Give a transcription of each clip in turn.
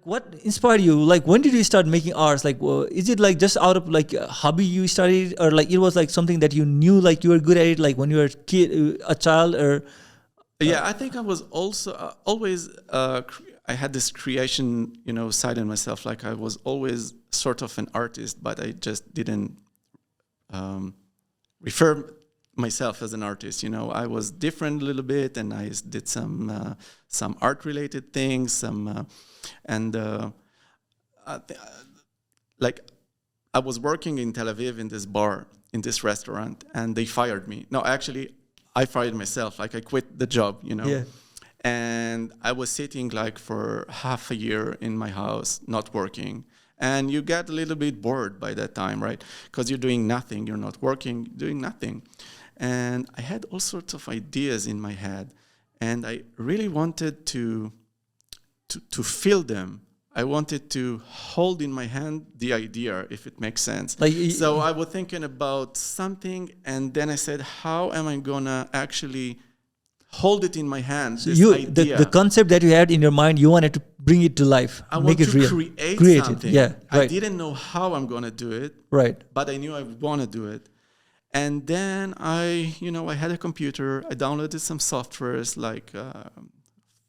What inspired you? Like, when did you start making arts? Like, is it like just out of like a hobby you started, or like it was like something that you knew like you were good at it, like when you were a kid, a child, or Yeah, I think I was also always. I had this creation, side in myself. Like I was always sort of an artist, but I just didn't refer myself as an artist. I was different a little bit, and I did some art related things, like I was working in Tel Aviv in this bar, in this restaurant, and they fired me. No, actually, I fired myself. Like I quit the job, Yeah. And I was sitting like for half a year in my house, not working. And you get a little bit bored by that time, right? Because you're doing nothing, you're not working, doing nothing. And I had all sorts of ideas in my head, and I really wanted to feel them. I wanted to hold in my hand the idea, if it makes sense. So I was thinking about something, and then I said, how am I gonna actually hold it in my hand, So this idea? the concept that you had in your mind, you wanted to bring it to life, I make want it to real, create something. it. Yeah, right. I didn't know how I'm gonna do it, Right. but I knew I want to do it. And then I had a computer. I downloaded some softwares like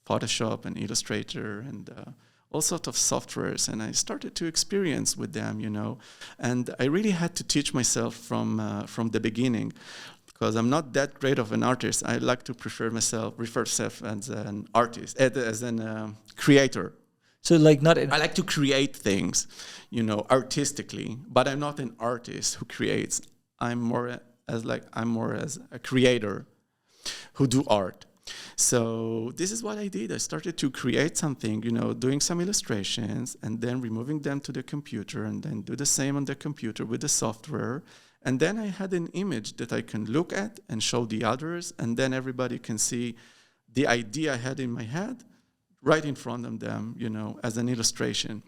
Photoshop and Illustrator and all sorts of softwares, and I started to experience with them, And I really had to teach myself from the beginning, because I'm not that great of an artist. I like to refer myself as an artist, as an creator. So like not. I like to create things, artistically, but I'm not an artist who creates. I'm more as a creator who do art. So this is what I did. I started to create something, doing some illustrations and then removing them to the computer, and then do the same on the computer with the software. And then I had an image that I can look at and show the others, and then everybody can see the idea I had in my head right in front of them, as an illustration.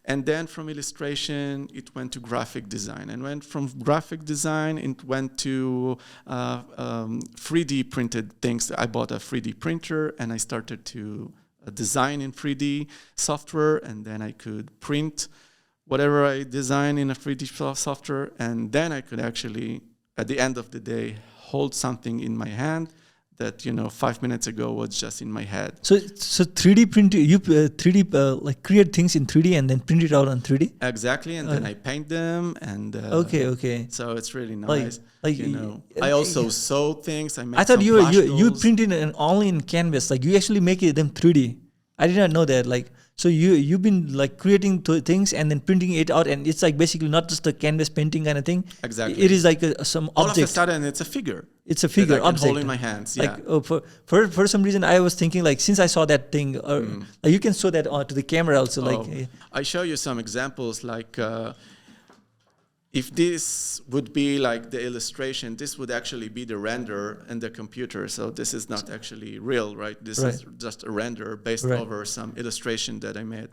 And then from illustration, it went to graphic design. And went from graphic design, it went to 3D printed things. I bought a 3D printer, and I started to design in 3D software, and then I could print whatever I design in a 3D software, and then I could actually, at the end of the day, hold something in my hand that 5 minutes ago was just in my head. So 3D print, you 3D like create things in 3D and then print it out on 3D. Exactly, and then I paint them, and okay. So it's really nice. Like I also sew things. I thought you printed only in canvas. Like you actually make them 3D. I did not know that. Like. So you've been like creating things and then printing it out, and it's like basically not just a canvas painting kind of thing. Exactly. It is like some object. All of a sudden, it's a figure. It's a figure, that I can object. hold in my hands. Yeah. Like for some reason, I was thinking like since I saw that thing, like you can show that to the camera also. Like I show you some examples. Like if this would be like the illustration, this would actually be the render in the computer. So this is not actually real, right? This is just a render based over some illustration that I made.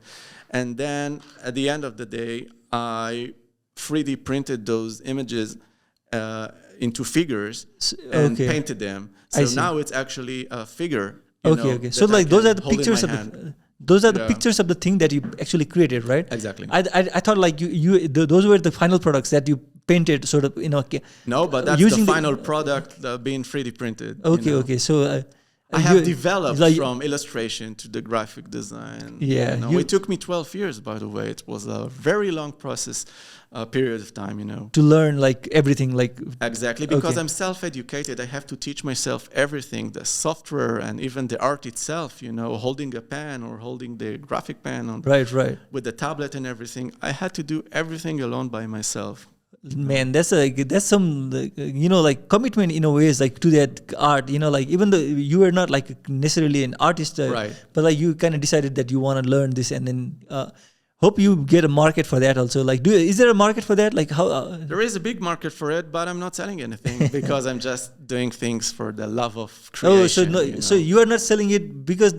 And then at the end of the day, I 3D printed those images into figures and painted them. So now it's actually a figure. Okay. So like those are the pictures of those are the pictures of the thing that you actually created, right? Exactly. I thought like those were the final products that you painted, sort of, No, but that's the final product being 3D printed. Okay. So I have developed from illustration to the graphic design. Yeah. It took me 12 years, by the way. It was a very long process, period of time, To learn like everything, like. Exactly, because I'm self-educated. I have to teach myself everything, the software and even the art itself, holding a pen or holding the graphic pen on with the tablet and everything. I had to do everything alone by myself. Man, that's some like commitment in a ways, like to that art, like even though you were not like necessarily an artist, but like you kind of decided that you want to learn this, and then hope you get a market for that also. Like, is there a market for that? Like how? There is a big market for it, but I'm not selling anything because I'm just doing things for the love of creation. Oh, so you are not selling it because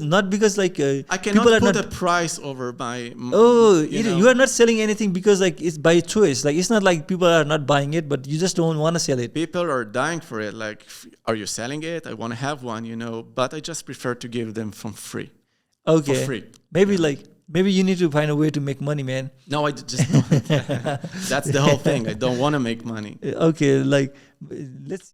like I cannot put a price over my. You are not selling anything because like it's by choice. Like it's not like people are not buying it, but you just don't want to sell it. People are dying for it. Like, are you selling it? I want to have one, but I just prefer to give them for free. Okay. For free. Maybe like Maybe you need to find a way to make money, man. No, I just don't. That's the whole thing. I don't want to make money. Okay, like let's